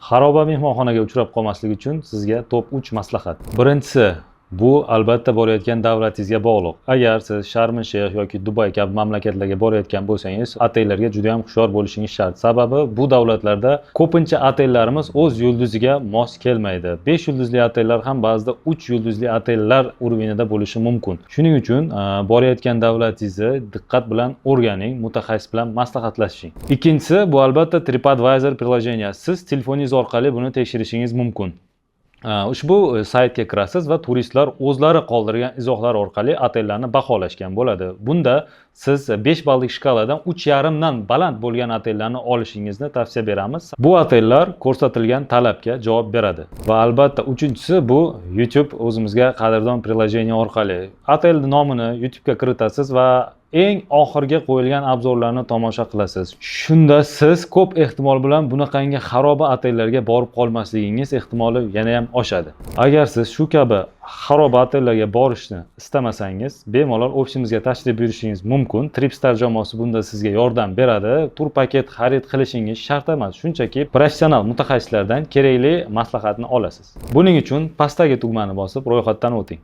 Xaroba mehmonxonaga uchrab qolmaslik uchun sizga top 3 maslahat. Birinchisi, bu albatta borayotgan davlatingizga bog'liq. Agar siz Sharm-el-Shayx yoki Dubay kabi mamlakatlarga borayotgan bo'lsangiz, otellarga juda ham hushyor bo'lishingiz shart. Sababi bu davlatlarda ko'pincha otellarimiz o'z yulduziga mos kelmaydi. 5 yulduzli otellar ham ba'zida 3 yulduzli otellar urovida bo'lishi mumkin. Shuning uchun borayotgan davlatingizni diqqat bilan o'rganing, mutaxassis bilan maslahatlashing. Ikkinchisi, bu albatta TripAdvisor prilojeniyasi. Siz telefoningiz orqali buni tekshirishingiz mumkin. Ushbu saytga kirasiz va turistlar o'zlari qoldirgan izohlar orqali otellarni baholashgan bo'ladi. Bunda siz 5 ballik shkaladan 3,5 dan baland bo'lgan otellarni olishingizni tavsiya beramiz. Bu otellar ko'rsatilgan talabga javob beradi. Va albatta uchinchisi, bu YouTube o'zimizga qadrdon prilojeniya orqali otel nomini YouTube'ga kiritasiz va eng oxirgi qo'yilgan obzorlarni tomosha qilasiz. Shunda siz ko'p ehtimol bilan bunaqangi xaroba otellarga borib qolmasligingiz ehtimoli yana ham oshadi. Agar siz shu kabi xaroba otellarga borishni istamasangiz, bemalol ofisimizga tashrif buyurishingiz mumkin. Tripstar jamoasi bunda sizga yordam beradi. Tur paket xarid qilishingiz shart emas. Shunchaki professional mutaxassislardan kerakli maslahatni olasiz. Buning uchun pastdagi tugmani bosib ro'yxatdan o'ting.